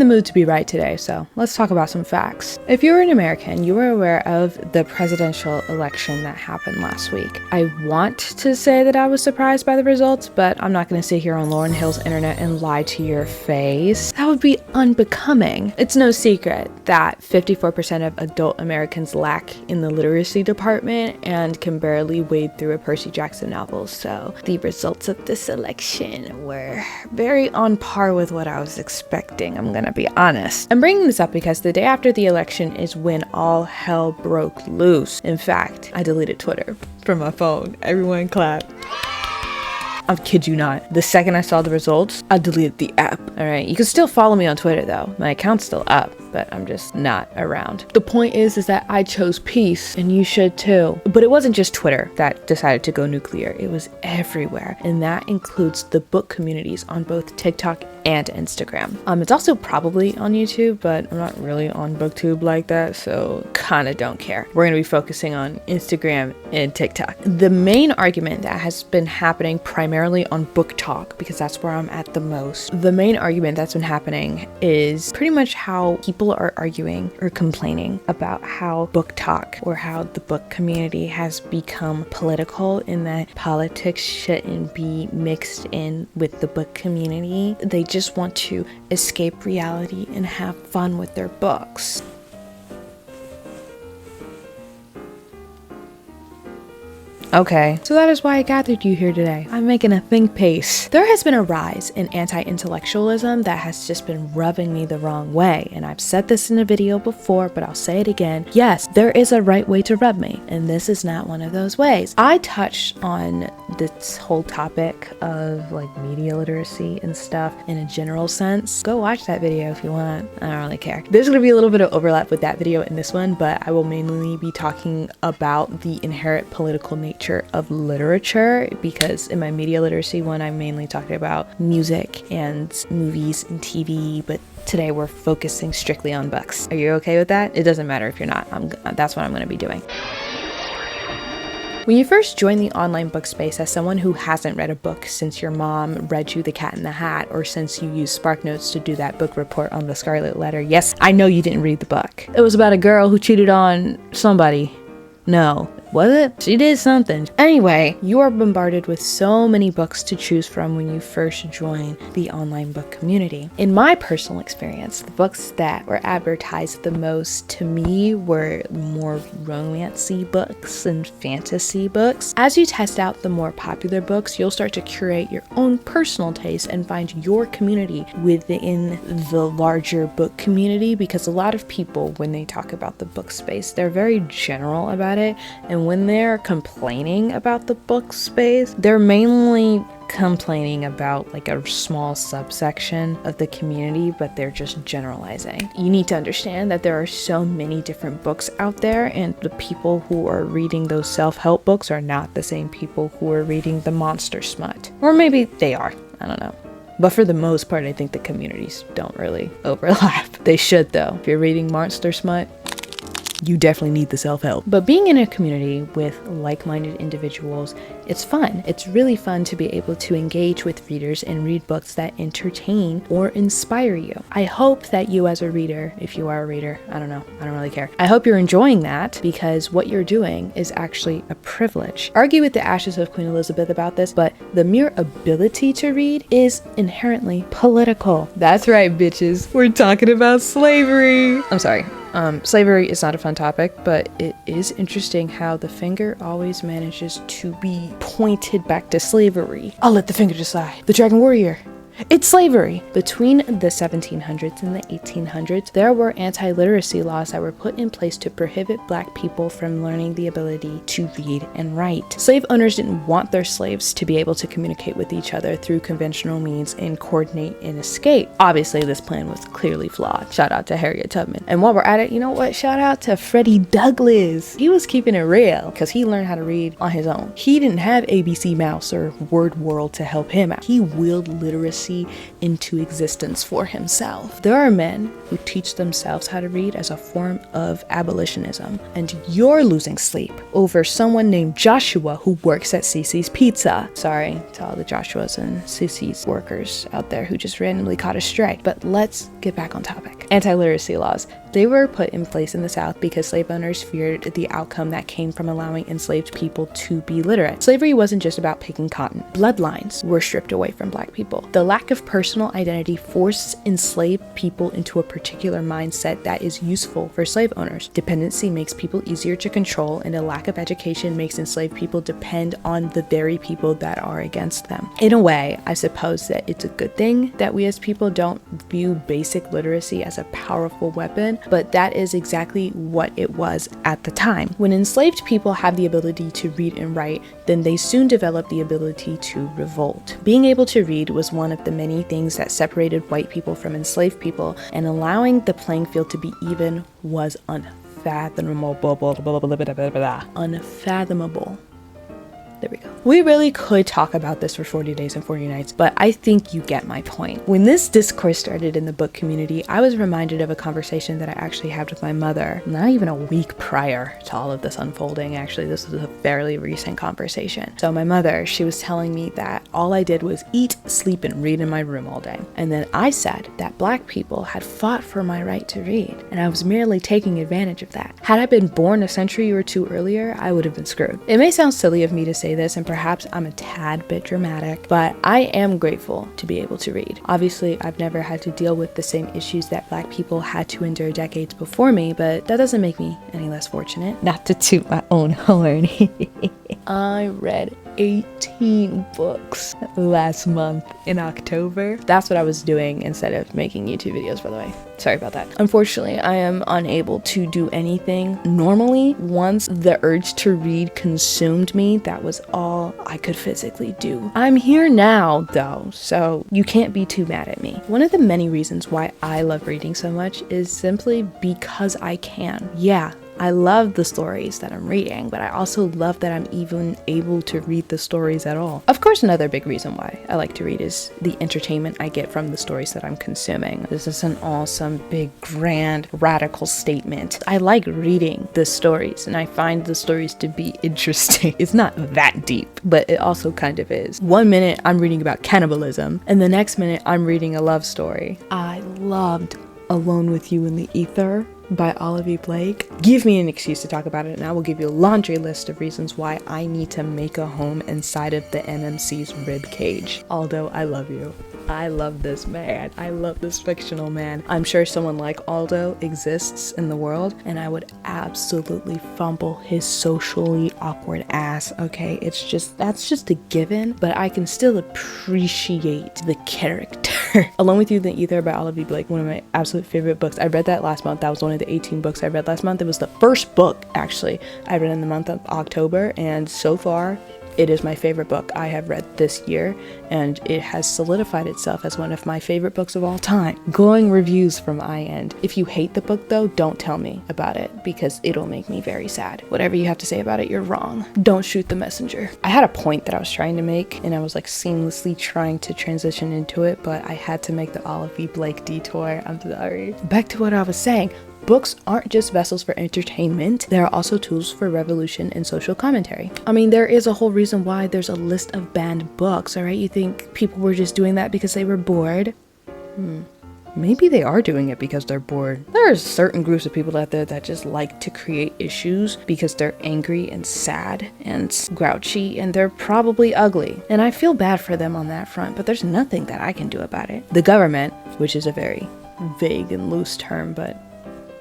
the mood to be right today, so let's talk about some facts. If you're an American, you are aware of the presidential election that happened last week. I want to say that I was surprised by the results, but I'm not going to sit here on Lauryn Hill's internet and lie to your face. That would be unbecoming. It's no secret that 54% of adult Americans lack in the literacy department and can barely wade through a Percy Jackson novel, so the results of this election were very on par with what I was expecting, I'm gonna be honest. I'm bringing this up because the day after the election is when all hell broke loose. In fact, I deleted Twitter from my phone. Everyone clap. I kid you not. The second I saw the results, I deleted the app. Alright, you can still follow me on Twitter though. My account's still up, but I'm just not around. The point is that I chose peace, and you should too. But it wasn't just Twitter that decided to go nuclear. It was everywhere, and that includes the book communities on both TikTok and Instagram. It's also probably on YouTube, but I'm not really on BookTube like that, so kinda don't care. We're gonna be focusing on Instagram and TikTok. The main argument that has been happening primarily on Book Talk, because that's where I'm at the most, the main argument that's been happening is pretty much how people are arguing or complaining about how Book Talk or how the book community has become political, in that politics shouldn't be mixed in with the book community. They just want to escape reality and have fun with their books. Okay, so that is why I gathered you here today. I'm making a think piece. There has been a rise in anti-intellectualism that has just been rubbing me the wrong way, and I've said this in a video before, but I'll say it again. Yes, there is a right way to rub me, and this is not one of those ways. I touched on this whole topic of like media literacy and stuff in a general sense. Go watch that video if you want. I don't really care. There's gonna be a little bit of overlap with that video and this one, but I will mainly be talking about the inherent political nature of literature, because in my media literacy one, I'm mainly talking about music and movies and TV, but today we're focusing strictly on books. Are you okay with that? It doesn't matter if you're not. That's what I'm going to be doing. When you first join the online book space as someone who hasn't read a book since your mom read you The Cat in the Hat, or since you used SparkNotes to do that book report on the Scarlet Letter, yes, I know you didn't read the book. It was about a girl who cheated on somebody. No. Was it? She did something. Anyway, you are bombarded with so many books to choose from when you first join the online book community. In my personal experience, the books that were advertised the most to me were more romancy books and fantasy books. As you test out the more popular books, you'll start to curate your own personal taste and find your community within the larger book community, because a lot of people, when they talk about the book space, they're very general about it, and when they're complaining about the book space, they're mainly complaining about like a small subsection of the community, but they're just generalizing. You need to understand that there are so many different books out there, and the people who are reading those self-help books are not the same people who are reading the monster smut. Or maybe they are, I don't know. But for the most part, I think the communities don't really overlap. They should though. If you're reading monster smut, you definitely need the self-help. But being in a community with like-minded individuals, it's fun. It's really fun to be able to engage with readers and read books that entertain or inspire you. I hope that you as a reader, if you are a reader, I don't know, I don't really care. I hope you're enjoying that, because what you're doing is actually a privilege. Argue with the ashes of Queen Elizabeth about this, but the mere ability to read is inherently political. That's right, bitches. We're talking about slavery. I'm sorry. Slavery is not a fun topic, but it is interesting how the finger always manages to be pointed back to slavery. I'll let the finger decide. The Dragon Warrior. It's slavery. Between the 1700s and the 1800s, there were anti-literacy laws that were put in place to prohibit Black people from learning the ability to read and write. Slave owners didn't want their slaves to be able to communicate with each other through conventional means and coordinate and escape. Obviously, this plan was clearly flawed. Shout out to Harriet Tubman. And while we're at it, you know what? Shout out to Freddie Douglass. He was keeping it real because he learned how to read on his own. He didn't have ABC Mouse or WURLD to help him out. He willed literacy literacy into existence for himself. There are men who teach themselves how to read as a form of abolitionism, and you're losing sleep over someone named Joshua who works at Cece's Pizza. Sorry to all the Joshuas and Cece's workers out there who just randomly caught a stray, but let's get back on topic. Anti-literacy laws. They were put in place in the South because slave owners feared the outcome that came from allowing enslaved people to be literate. Slavery wasn't just about picking cotton. Bloodlines were stripped away from Black people. The lack of personal identity forced enslaved people into a particular mindset that is useful for slave owners. Dependency makes people easier to control, and a lack of education makes enslaved people depend on the very people that are against them. In a way, I suppose that it's a good thing that we as people don't view basic literacy as a powerful weapon, but that is exactly what it was at the time. When enslaved people have the ability to read and write, then they soon develop the ability to revolt. Being able to read was one of the many things that separated white people from enslaved people, and allowing the playing field to be even was unfathomable. Unfathomable. There we go. We really could talk about this for 40 days and 40 nights, but I think you get my point. When this discourse started in the book community, I was reminded of a conversation that I actually had with my mother, not even a week prior to all of this unfolding. Actually, this was a fairly recent conversation. So my mother, she was telling me that all I did was eat, sleep, and read in my room all day. And then I said that Black people had fought for my right to read, and I was merely taking advantage of that. Had I been born a century or two earlier, I would have been screwed. It may sound silly of me to say this, and perhaps I'm a tad bit dramatic, but I am grateful to be able to read. Obviously, I've never had to deal with the same issues that Black people had to endure decades before me, but that doesn't make me any less fortunate. Not to toot my own horn. I read 18 books last month in October. That's what I was doing instead of making YouTube videos, by the way. Sorry about that. Unfortunately, I am unable to do anything. Normally, once the urge to read consumed me, that was all I could physically do. I'm here now, though, so you can't be too mad at me. One of the many reasons why I love reading so much is simply because I can. Yeah, I love the stories that I'm reading, but I also love that I'm even able to read the stories at all. Of course, another big reason why I like to read is the entertainment I get from the stories that I'm consuming. This isn't all some big, grand, radical statement. I like reading the stories, and I find the stories to be interesting. It's not that deep, but it also kind of is. One minute I'm reading about cannibalism, and the next minute I'm reading a love story. I loved Alone with You in the Ether by Olivia Blake. Give me an excuse to talk about it, and I will give you a laundry list of reasons why I need to make a home inside of the MMC's rib cage. Aldo, I love you. I love this man. I love this fictional man. I'm sure someone like Aldo exists in the world, and I would absolutely fumble his socially awkward ass, okay? That's just a given, but I can still appreciate the character. Alone with You in the Ether by Olivia Blake, one of my absolute favorite books. I read that last month. That was one of the 18 books I read last month. It was the first book, actually, I read in the month of October, and so far, it is my favorite book I have read this year, and it has solidified itself as one of my favorite books of all time. Glowing reviews from iEnd. If you hate the book, though, don't tell me about it, because it'll make me very sad. Whatever you have to say about it, you're wrong. Don't shoot the messenger. I had a point that I was trying to make, and I was like seamlessly trying to transition into it, but I had to make the Olivia Blake detour. I'm sorry. Back to what I was saying. Books aren't just vessels for entertainment, they are also tools for revolution and social commentary. I mean, there is a whole reason why there's a list of banned books, alright? You think people were just doing that because they were bored? Maybe they are doing it because they're bored. There are certain groups of people out there that just like to create issues because they're angry and sad and grouchy, and they're probably ugly. And I feel bad for them on that front, but there's nothing that I can do about it. The government, which is a very vague and loose term, but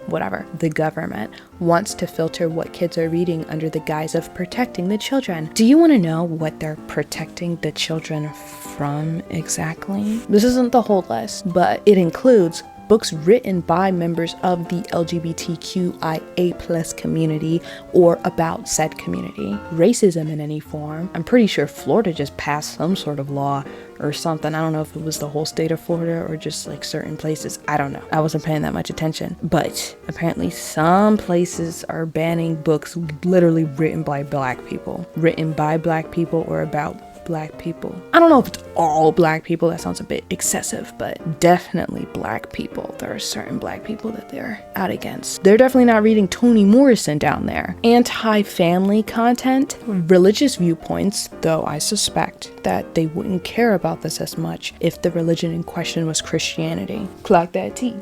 whatever. The government wants to filter what kids are reading under the guise of protecting the children. Do you want to know what they're protecting the children from exactly? This isn't the whole list, but it includes books written by members of the LGBTQIA+ community or about said community. Racism in any form. I'm pretty sure Florida just passed some sort of law or something. I don't know if it was the whole state of Florida or just like certain places. I don't know. I wasn't paying that much attention. But apparently some places are banning books literally written by Black people. Written by Black people or about black people. I don't know if it's all black people, that sounds a bit excessive, but definitely black people. There are certain black people that they're out against. They're definitely not reading Toni Morrison down there. Anti-family content, religious viewpoints, though I suspect that they wouldn't care about this as much if the religion in question was Christianity. Clock that T.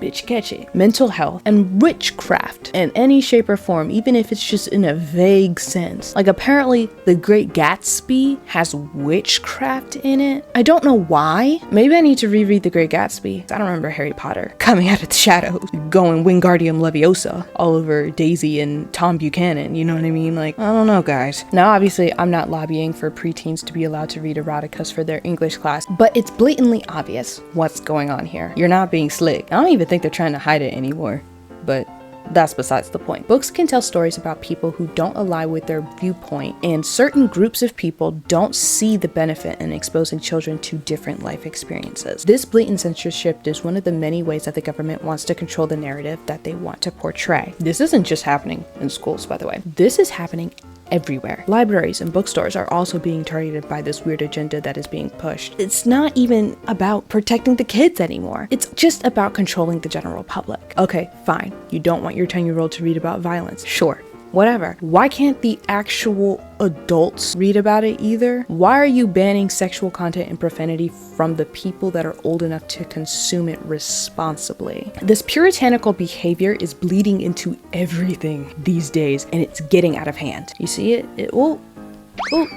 Bitch, catch it. Mental health and witchcraft in any shape or form, even if it's just in a vague sense. Like apparently The Great Gatsby has witchcraft in it. I don't know why. Maybe I need to reread The Great Gatsby. I don't remember Harry Potter coming out of the shadows, going Wingardium Leviosa all over Daisy and Tom Buchanan, you know what I mean? Like, I don't know, guys. Now, obviously, I'm not lobbying for preteens to be allowed to read eroticas for their English class, but it's blatantly obvious what's going on here. You're not being slick. I don't even think they're trying to hide it anymore, but that's besides the point. Books can tell stories about people who don't align with their viewpoint, and certain groups of people don't see the benefit in exposing children to different life experiences. This blatant censorship is one of the many ways that the government wants to control the narrative that they want to portray. This isn't just happening in schools, by the way. This is happening everywhere. Libraries and bookstores are also being targeted by this weird agenda that is being pushed. It's not even about protecting the kids anymore. It's just about controlling the general public. Okay, fine. You don't want your 10-year-old to read about violence. Sure. Whatever. Why can't the actual adults read about it either? Why are you banning sexual content and profanity from the people that are old enough to consume it responsibly? This puritanical behavior is bleeding into everything these days, and it's getting out of hand. You see it? Oh,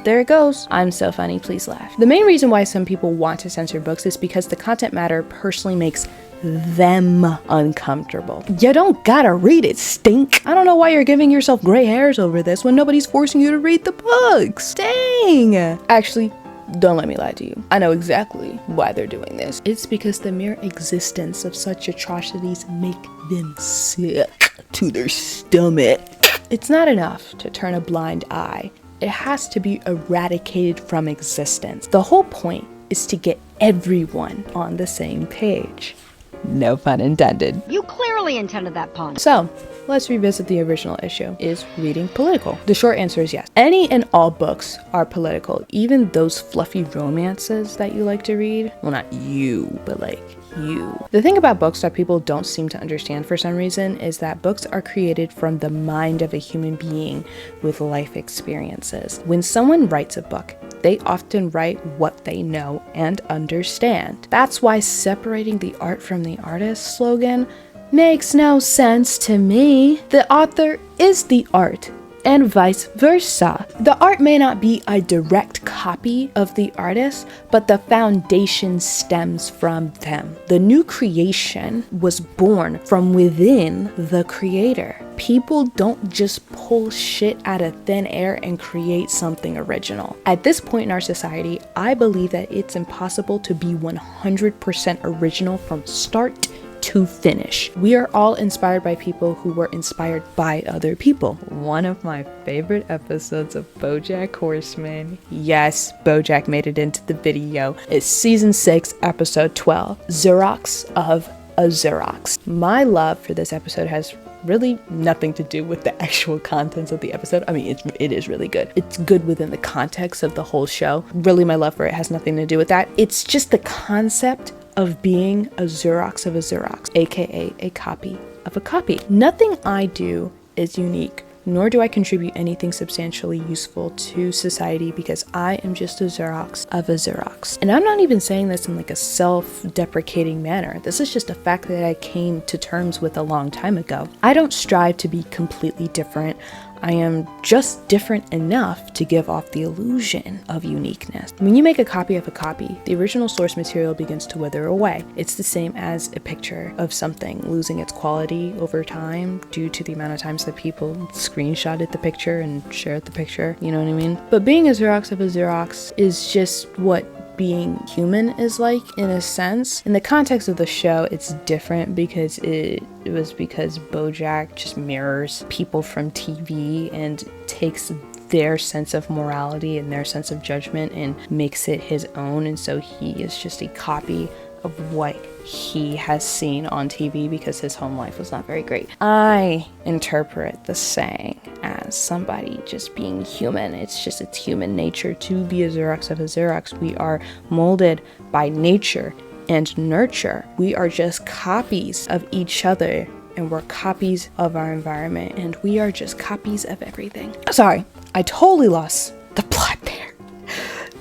there it goes. I'm so funny, please laugh. The main reason why some people want to censor books is because the content matter personally makes them uncomfortable. You don't gotta read it, stink. I don't know why you're giving yourself gray hairs over this when nobody's forcing you to read the books. Dang. Actually, don't let me lie to you. I know exactly why they're doing this. It's because the mere existence of such atrocities make them sick to their stomach. It's not enough to turn a blind eye. It has to be eradicated from existence. The whole point is to get everyone on the same page. No pun intended. You clearly intended that pun. So, let's revisit the original issue. Is reading political? The short answer is yes. Any and all books are political, even those fluffy romances that you like to read. Well, not you, but like you. The thing about books that people don't seem to understand for some reason is that books are created from the mind of a human being with life experiences. When someone writes a book, they often write what they know and understand. That's why separating the art from the artist slogan makes no sense to me. The author is the art, and vice versa. The art may not be a direct copy of the artist, but the foundation stems from them. The new creation was born from within the creator. People don't just pull shit out of thin air and create something original. At this point in our society, I believe that it's impossible to be 100% original from start to finish. We are all inspired by people who were inspired by other people. One of my favorite episodes of BoJack Horseman. Yes, BoJack made it into the video. It's season 6, episode 12, Xerox of a Xerox. My love for this episode has really nothing to do with the actual contents of the episode. I mean, it is really good. It's good within the context of the whole show. Really, my love for it has nothing to do with that. It's just the concept of being a Xerox of a Xerox, aka a copy of a copy. Nothing I do is unique, nor do I contribute anything substantially useful to society because I am just a Xerox of a Xerox. And I'm not even saying this in like a self-deprecating manner. This is just a fact that I came to terms with a long time ago. I don't strive to be completely different. I am just different enough to give off the illusion of uniqueness. When you make a copy of a copy, the original source material begins to wither away. It's the same as a picture of something losing its quality over time due to the amount of times that people screenshotted the picture and shared the picture, you know what I mean? But being a Xerox of a Xerox is just what being human is like, in a sense. In the context of the show, it's different because it was because BoJack just mirrors people from TV and takes their sense of morality and their sense of judgment and makes it his own, and so he is just a copy of what he has seen on TV because his home life was not very great. I interpret the saying as somebody just being human. It's human nature to be a xerox of a xerox. We are molded by nature and nurture. We are just copies of each other, and we're copies of our environment, and we are just copies of everything. Sorry, I totally lost the plot there.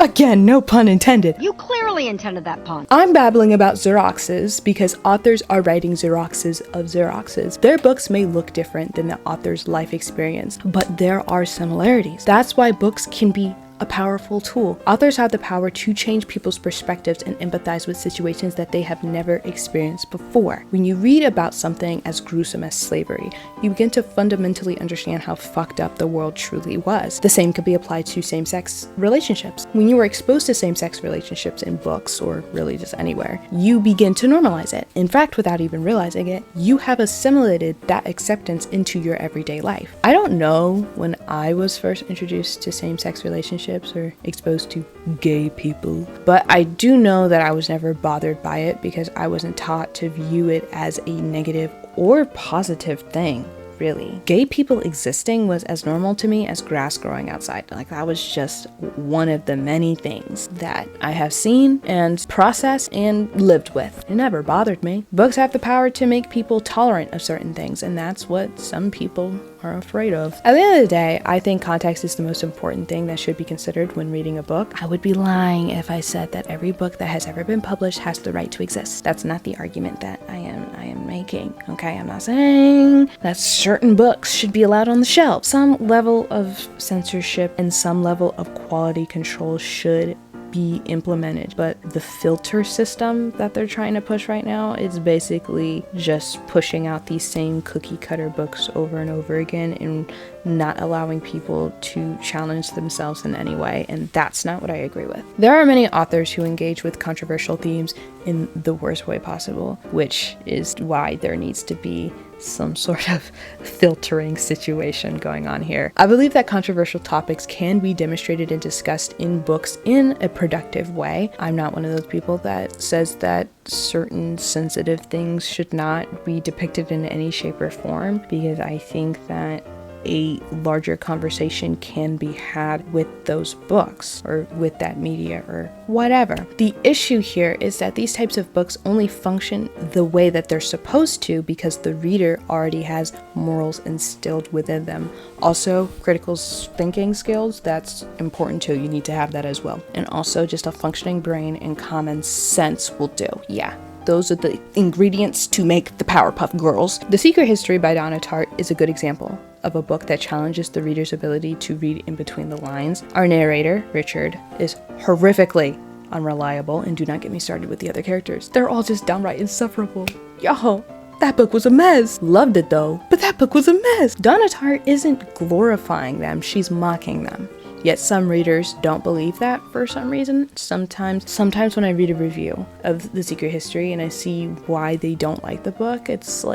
Again, no pun intended. You clearly intended that pun. I'm babbling about xeroxes because authors are writing xeroxes of xeroxes. Their books may look different than the author's life experience, but there are similarities. That's why books can be a powerful tool. Authors have the power to change people's perspectives and empathize with situations that they have never experienced before. When you read about something as gruesome as slavery, you begin to fundamentally understand how fucked up the world truly was. The same could be applied to same-sex relationships. When you are exposed to same-sex relationships in books, or really just anywhere, you begin to normalize it. In fact, without even realizing it, you have assimilated that acceptance into your everyday life. I don't know when I was first introduced to same-sex relationships or exposed to gay people, but I do know that I was never bothered by it because I wasn't taught to view it as a negative or positive thing. Really. Gay people existing was as normal to me as grass growing outside. Like, that was just one of the many things that I have seen and processed and lived with. It never bothered me. Books have the power to make people tolerant of certain things, and that's what some people are afraid of. At the end of the day, I think context is the most important thing that should be considered when reading a book. I would be lying if I said that every book that has ever been published has the right to exist. That's not the argument that I am making. Okay, I'm not saying that certain books should be allowed on the shelf. Some level of censorship and some level of quality control should be implemented, but the filter system that they're trying to push right now is basically just pushing out these same cookie cutter books over and over again and not allowing people to challenge themselves in any way, and that's not what I agree with. There are many authors who engage with controversial themes in the worst way possible, which is why there needs to be some sort of filtering situation going on here. I believe that controversial topics can be demonstrated and discussed in books in a productive way. I'm not one of those people that says that certain sensitive things should not be depicted in any shape or form, because I think that a larger conversation can be had with those books or with that media or whatever. The issue here is that these types of books only function the way that they're supposed to because the reader already has morals instilled within them. Also, critical thinking skills, that's important too. You need to have that as well. And also just a functioning brain and common sense will do. Yeah. Those are the ingredients to make the Powerpuff Girls. The Secret History by Donna Tartt is a good example of a book that challenges the reader's ability to read in between the lines. Our narrator, Richard, is horrifically unreliable, and do not get me started with the other characters. They're all just downright insufferable. Yo, that book was a mess. Loved it though, but that book was a mess. Donna Tartt isn't glorifying them, she's mocking them. Yet some readers don't believe that for some reason. Sometimes when I read a review of The Secret History and I see why they don't like the book, it's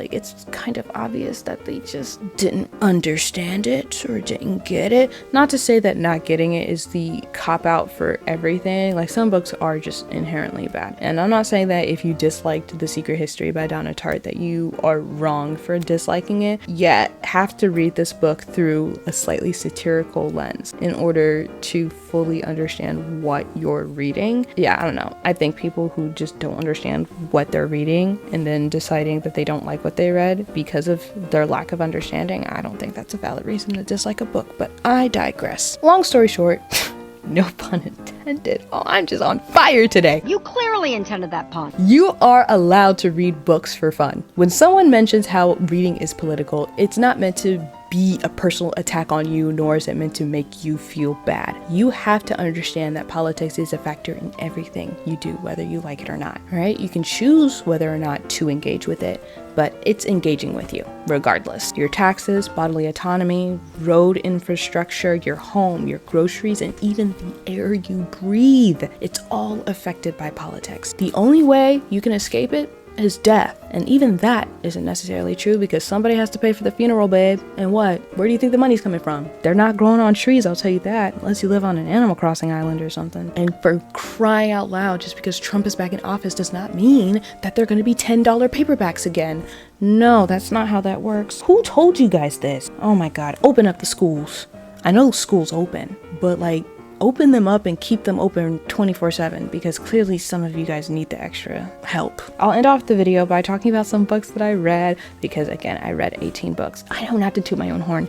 kind of obvious that they just didn't understand it or didn't get it. Not to say that not getting it is the cop-out for everything. Like, some books are just inherently bad. And I'm not saying that if you disliked The Secret History by Donna Tartt that you are wrong for disliking it, yet have to read this book through a slightly satirical lens in order to fully understand what you're reading. Yeah, I don't know. I think people who just don't understand what they're reading and then deciding that they don't like what they read because of their lack of understanding, I don't think that's a valid reason to dislike a book, but I digress. Long story short, no pun intended. Oh, I'm just on fire today. You clearly intended that pun. You are allowed to read books for fun. When someone mentions how reading is political, it's not meant to be a personal attack on you, nor is it meant to make you feel bad. You have to understand that politics is a factor in everything you do, whether you like it or not. All right? You can choose whether or not to engage with it, but it's engaging with you regardless. Your taxes, bodily autonomy, road infrastructure, your home, your groceries, and even the air you breathe. It's all affected by politics. The only way you can escape it is death. And even that isn't necessarily true because somebody has to pay for the funeral, babe. And what? Where do you think the money's coming from? They're not growing on trees, I'll tell you that, unless you live on an Animal Crossing island or something. And for crying out loud, just because Trump is back in office does not mean that they're gonna be $10 paperbacks again. No, that's not how that works. Who told you guys this? Oh my God, open up the schools. I know schools open, but like, open them up and keep them open 24/7 because clearly some of you guys need the extra help. I'll end off the video by talking about some books that I read because again, I read 18 books. I know, not to toot my own horn.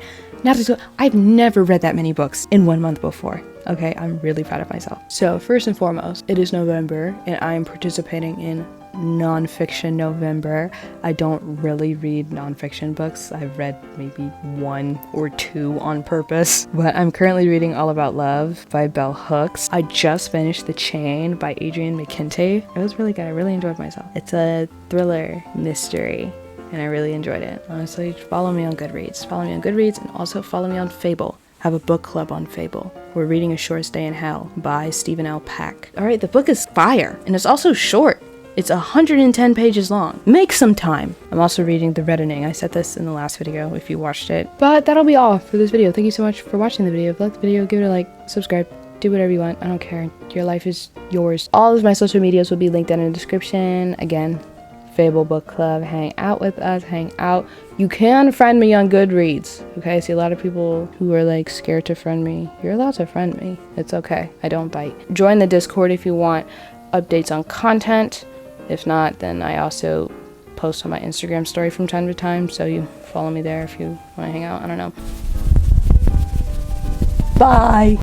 I've never read that many books in 1 month before. Okay, I'm really proud of myself. So first and foremost, it is November and I am participating in nonfiction November. I don't really read nonfiction books. I've read maybe 1 or 2 on purpose, but I'm currently reading All About Love by Bell Hooks. I just finished The Chain by Adrienne McKinty. It was really good. I really enjoyed myself. It's a thriller mystery and I really enjoyed it. Honestly, follow me on Goodreads. Follow me on Goodreads and also follow me on Fable. Have a book club on Fable. We're reading A Shortest Day in Hell by Stephen L. Pack. All right, the book is fire and it's also short. It's 110 pages long. Make some time. I'm also reading The Reddening. I said this in the last video if you watched it. But that'll be all for this video. Thank you so much for watching the video. If you liked the video, give it a like, subscribe, do whatever you want. I don't care. Your life is yours. All of my social medias will be linked down in the description. Again, Fable Book Club. Hang out with us. Hang out. You can friend me on Goodreads. Okay, I see a lot of people who are like scared to friend me. You're allowed to friend me. It's okay. I don't bite. Join the Discord if you want updates on content. If not, then I also post on my Instagram story from time to time, so you follow me there if you want to hang out. I don't know. Bye!